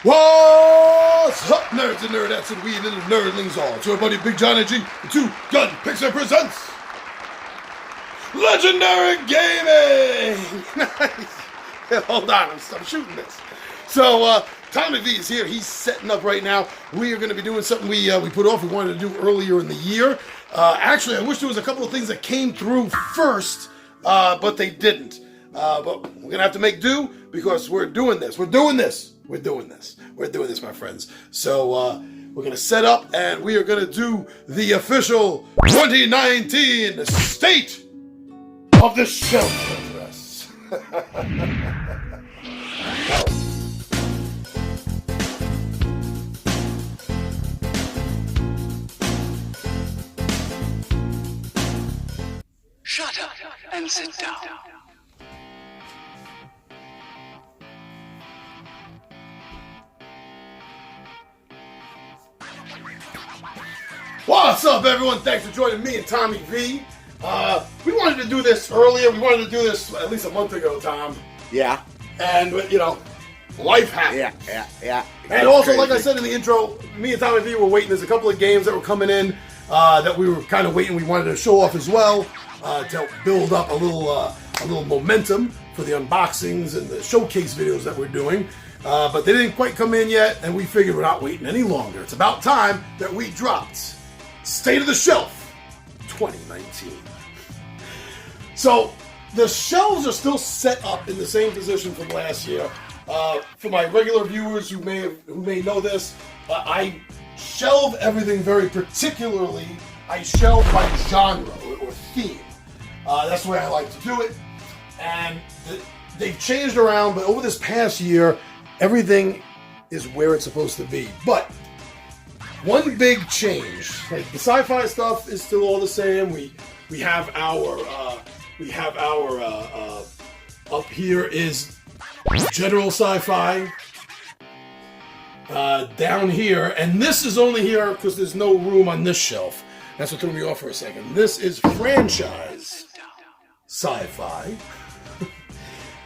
What's up, nerds and nerdettes and we little nerdlings all? It's your buddy Big John and G, the Two Gun Pixie presents Legendary Gaming! Nice. Hold on, I'm shooting this. So, Tommy V is here. He's setting up right now. We are going to be doing something we put off. We wanted to do earlier in the year. Actually, I wish there was a couple of things that came through first, but they didn't. But we're going to have to make do because we're doing this. We're doing this, my friends. So, we're going to set up and we are going to do the official 2019 State of the Shelf address. Shut up and sit down. What's up, everyone? Thanks for joining me and Tommy V. We wanted to do this earlier. We wanted to do this at least a month ago, Tom. Yeah. And, you know, life happened. Yeah. And also, like I said in the intro, me and Tommy V were waiting. There's a couple of games that were coming in that we were kind of waiting. We wanted to show off as well to help build up a little momentum for the unboxings and the showcase videos that we're doing. But they didn't quite come in yet, and we figured we're not waiting any longer. It's about time that we dropped State of the Shelf 2019. So the shelves are still set up in the same position from last year. For my regular viewers who may know this, I shelve everything very particularly. I shelve by genre or theme. That's the way I like to do it. And they've changed around, but over this past year, everything is where it's supposed to be. But one big change, like the sci-fi stuff is still all the same. We have our up here is general sci-fi. Down here, and this is only here because there's no room on this shelf. That's what threw me off for a second. This is franchise sci-fi.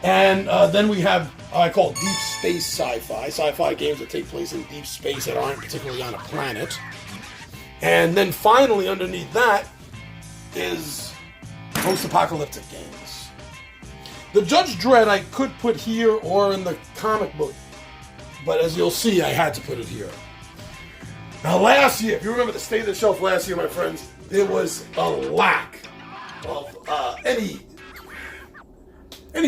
And then we have, I call deep space sci-fi. Sci-fi games that take place in deep space that aren't particularly on a planet. And then finally underneath that is post-apocalyptic games. The Judge Dredd I could put here or in the comic book, but as you'll see, I had to put it here. Now last year, if you remember the State of the Shelf last year, my friends, there was a lack of any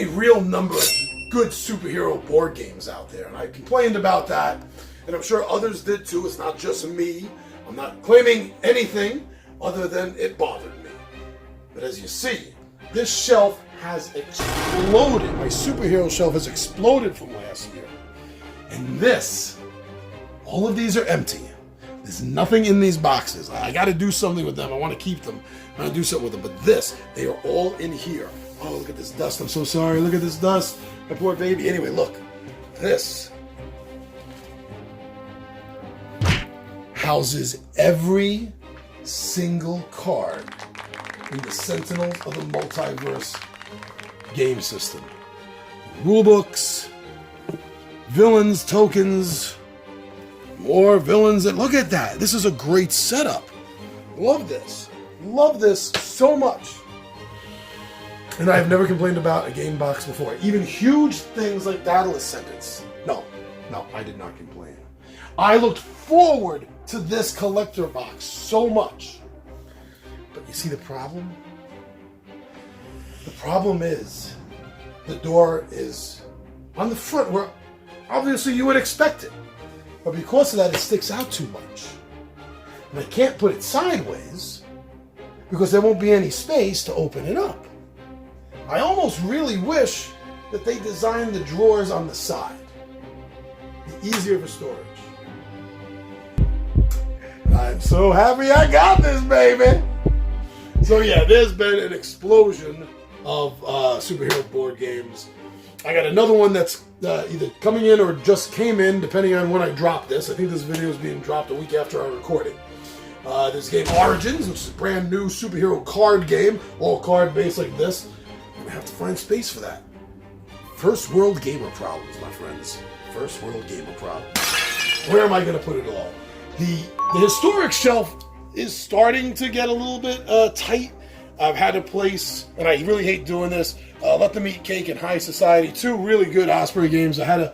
real number of good superhero board games out there. And I complained about that, and I'm sure others did too. It's not just me. I'm not claiming anything other than it bothered me. But as you see, this shelf has exploded. My superhero shelf has exploded from last year. And all of these are empty. There's nothing in these boxes. I got to do something with them. I want to keep them. I want to do something with them. But they are all in here. Oh, look at this dust. I'm so sorry. Look at this dust. My poor baby. Anyway, look. This houses every single card in the Sentinels of the Multiverse game system. Rulebooks, villains, tokens, more villains. And look at that. This is a great setup. Love this. Love this so much. And I have never complained about a game box before. Even huge things like Battle Ascendants. No, I did not complain. I looked forward to this collector box so much. But you see the problem? The problem is the door is on the front where obviously you would expect it. But because of that, it sticks out too much. And I can't put it sideways because there won't be any space to open it up. I almost really wish that they designed the drawers on the side. Be easier for storage. I'm so happy I got this, baby! So yeah, there's been an explosion of superhero board games. I got another one that's either coming in or just came in, depending on when I drop this. I think this video is being dropped a week after I record it. There's game Origins, which is a brand new superhero card game, all card based like this. I'm gonna have to find space for that. First world gamer problems, my friends. First world gamer problem. Where am I going to put it all? The historic shelf is starting to get a little bit tight. I've had to place, and I really hate doing this, Let Them Eat Cake and High Society, two really good Osprey games. I had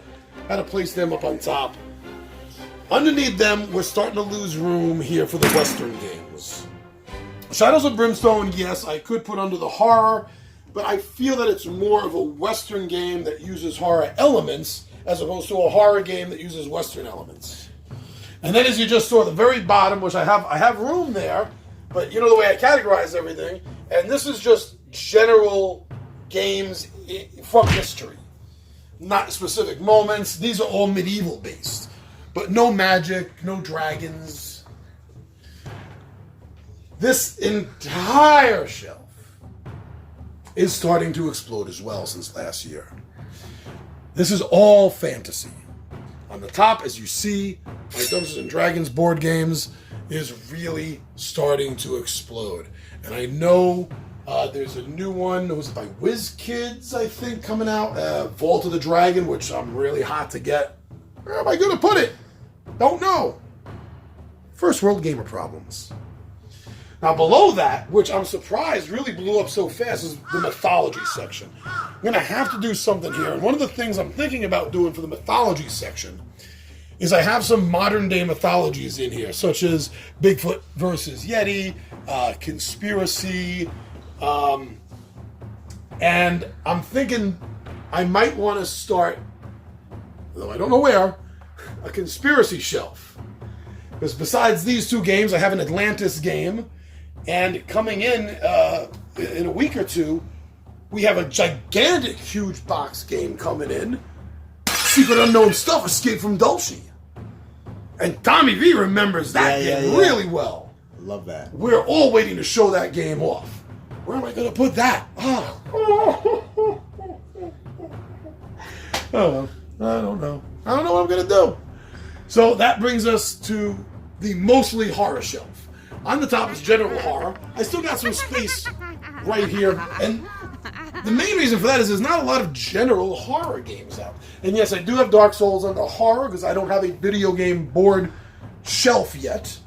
to place them up on top. Underneath them, we're starting to lose room here for the Western games. Shadows of Brimstone, yes, I could put under the horror, but I feel that it's more of a Western game that uses horror elements as opposed to a horror game that uses Western elements. And then as you just saw at the very bottom, which I have room there, but you know the way I categorize everything, and this is just general games from history. Not specific moments. These are all medieval based. But no magic, no dragons. This entire shelf is starting to explode as well since last year. This is all fantasy. On the top, as you see, my Dungeons and Dragons board games is really starting to explode. And I know there's a new one, was it by WizKids, I think, coming out? Vault of the Dragon, which I'm really hot to get. Where am I going to put it? Don't know. First world gamer problems. Now below that, which I'm surprised really blew up so fast, is the mythology section. I'm going to have to do something here. And one of the things I'm thinking about doing for the mythology section is I have some modern day mythologies in here, such as Bigfoot versus Yeti, conspiracy, and I'm thinking I might want to start, though I don't know where, a conspiracy shelf. Because besides these two games, I have an Atlantis game, and coming in a week or two, we have a gigantic, huge box game coming in, Secret Unknown Stuff, Escape from Dulce. And Tommy V remembers that game really well. I love that. We're all waiting to show that game off. Where am I going to put that? Oh, I don't know. I don't know what I'm going to do. So that brings us to the mostly horror shelf. On the top is general horror. I still got some space right here. And the main reason for that is there's not a lot of general horror games out. And yes, I do have Dark Souls under horror because I don't have a video game board shelf yet.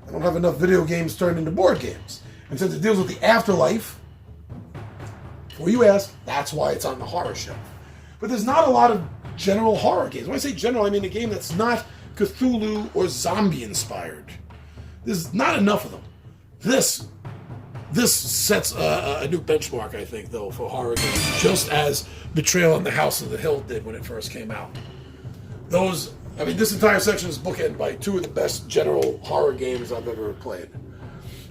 I don't have enough video games turned into board games. And since it deals with the afterlife, before you ask, that's why it's on the horror shelf. But there's not a lot of general horror games. When I say general, I mean a game that's not Cthulhu or zombie inspired. There's not enough of them. This sets a new benchmark, I think, though, for horror games, just as Betrayal on the House of the Hill did when it first came out. This entire section is bookended by two of the best general horror games I've ever played.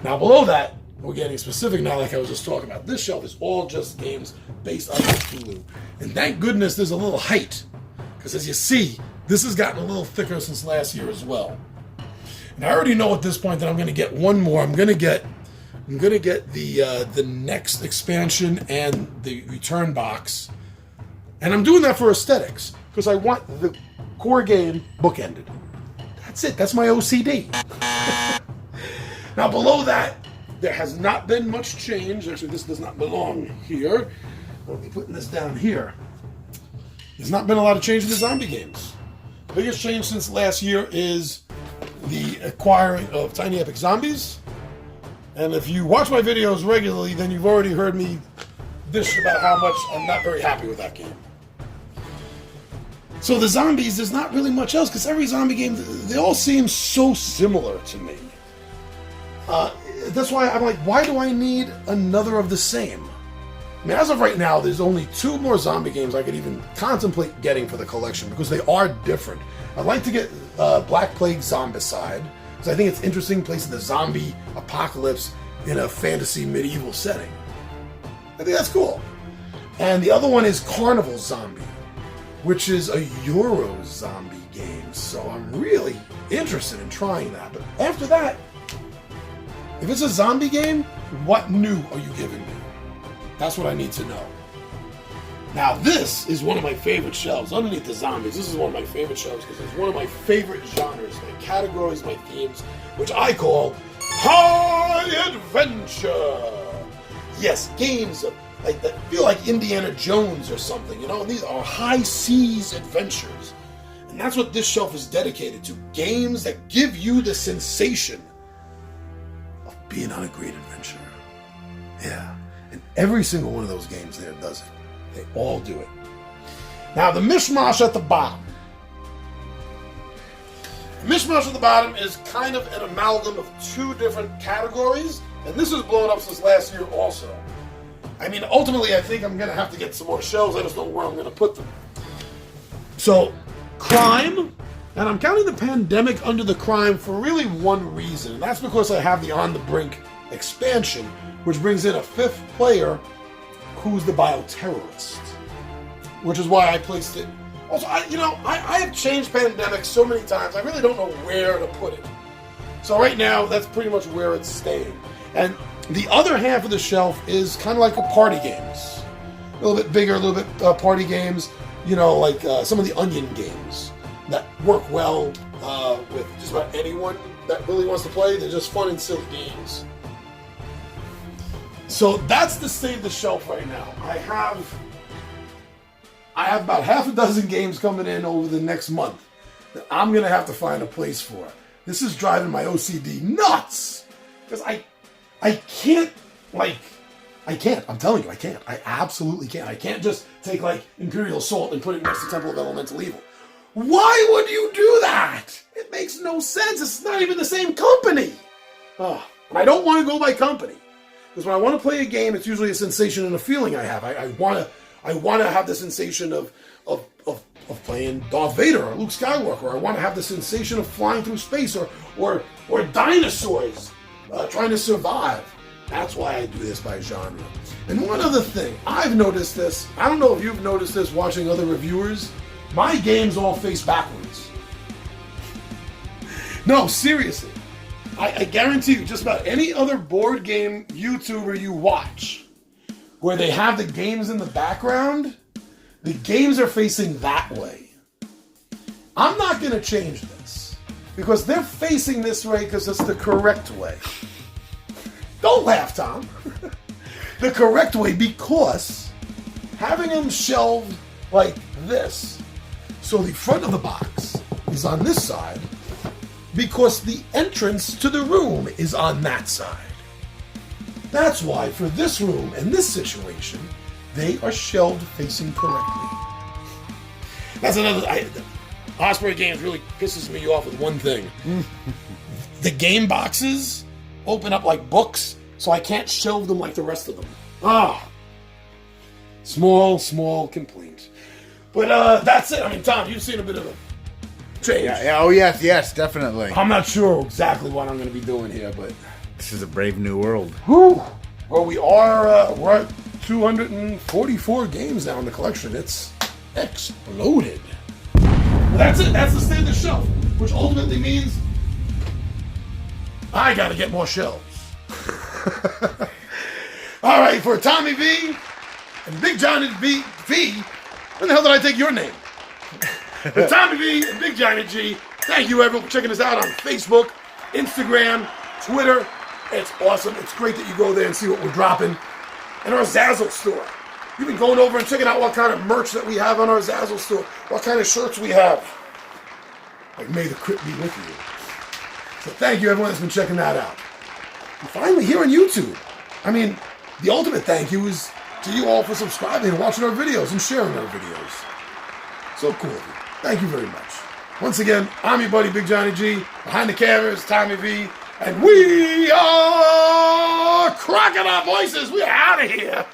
Now, below that, we're getting specific now, like I was just talking about. This shelf is all just games based on Cthulhu. And thank goodness there's a little height, because as you see, this has gotten a little thicker since last year as well. And I already know at this point that I'm going to get one more. I'm going to get the next expansion and the return box. And I'm doing that for aesthetics, because I want the core game bookended. That's it. That's my OCD. Now below that, there has not been much change. Actually, this does not belong here. I'll be putting this down here. There's not been a lot of change in the zombie games. The biggest change since last year is the acquiring of Tiny Epic Zombies. And if you watch my videos regularly, then you've already heard me dish about how much I'm not very happy with that game. So the zombies, there's not really much else, because every zombie game, they all seem so similar to me. That's why I'm like, why do I need another of the same? I mean, as of right now, there's only 2 more zombie games I could even contemplate getting for the collection, because they are different. I'd like to get Black Plague Zombicide, because I think it's interesting placing the zombie apocalypse in a fantasy medieval setting. I think that's cool. And the other one is Carnival Zombie, which is a Euro zombie game. So I'm really interested in trying that. But after that, if it's a zombie game, what new are you giving me? That's what I need to know. Now this is one of my favorite shelves. Underneath the zombies, this is one of my favorite shelves because it's one of my favorite genres, my categories, my themes, which I call high adventure. Yes, games that feel like Indiana Jones or something, you know? And these are high seas adventures. And that's what this shelf is dedicated to. Games that give you the sensation of being on a great adventure. Yeah. And every single one of those games there does it. They all do it. Now, the mishmash at the bottom. The mishmash at the bottom is kind of an amalgam of two different categories. And this has blown up since last year also. I mean, ultimately, I think I'm going to have to get some more shelves. I just don't know where I'm going to put them. So, crime. And I'm counting the pandemic under the crime for really one reason. And that's because I have the On the Brink expansion, which brings in a fifth player who's the bioterrorist. Which is why I placed it. Also, I have changed pandemic so many times, I really don't know where to put it. So right now, that's pretty much where it's staying. And the other half of the shelf is kind of like a party games. A little bit bigger, a little bit party games. You know, like some of the Onion games that work well with just about anyone that really wants to play. They're just fun and silly games. So that's the state of the shelf right now. I have about half a dozen games coming in over the next month that I'm going to have to find a place for. This is driving my OCD nuts. Because I can't, I'm telling you, I can't. I absolutely can't. I can't just take, Imperial Assault and put it next to Temple of Elemental Evil. Why would you do that? It makes no sense. It's not even the same company. And I don't want to go by company. Because when I want to play a game, it's usually a sensation and a feeling I have. I want to have the sensation of playing Darth Vader or Luke Skywalker. I want to have the sensation of flying through space or dinosaurs trying to survive. That's why I do this by genre. And one other thing, I've noticed this. I don't know if you've noticed this watching other reviewers. My games all face backwards. No, seriously. I guarantee you, just about any other board game YouTuber you watch, where they have the games in the background, the games are facing that way. I'm not going to change this, because they're facing this way because it's the correct way. Don't laugh, Tom. The correct way, because having them shelved like this, so the front of the box is on this side, because the entrance to the room is on that side. That's why for this room and this situation, they are shelved facing correctly. That's another... Osprey Games really pisses me off with one thing. The game boxes open up like books, so I can't shelve them like the rest of them. Small complaint. But that's it. I mean, Tom, you've seen a bit of a change. Yeah. Oh, yes, definitely. I'm not sure exactly what I'm going to be doing here, but... This is a brave new world. Whew. Well, we're at 244 games now in the collection. It's exploded. Well, that's it. That's the state of the shelf, which ultimately means I got to get more shelves. All right, for Tommy V and Big Johnny V, where the hell did I take your name? For Tommy V and Big Johnny G, thank you everyone for checking us out on Facebook, Instagram, Twitter. It's awesome. It's great that you go there and see what we're dropping. And our Zazzle store. You've been going over and checking out what kind of merch that we have on our Zazzle store. What kind of shirts we have. Like, may the crypt be with you. So thank you everyone that's been checking that out. And finally, here on YouTube. I mean, the ultimate thank you is to you all for subscribing and watching our videos and sharing our videos. So cool of you. Thank you very much. Once again, I'm your buddy Big Johnny G. Behind the camera is Tommy V. And we are cracking our voices. We're out of here.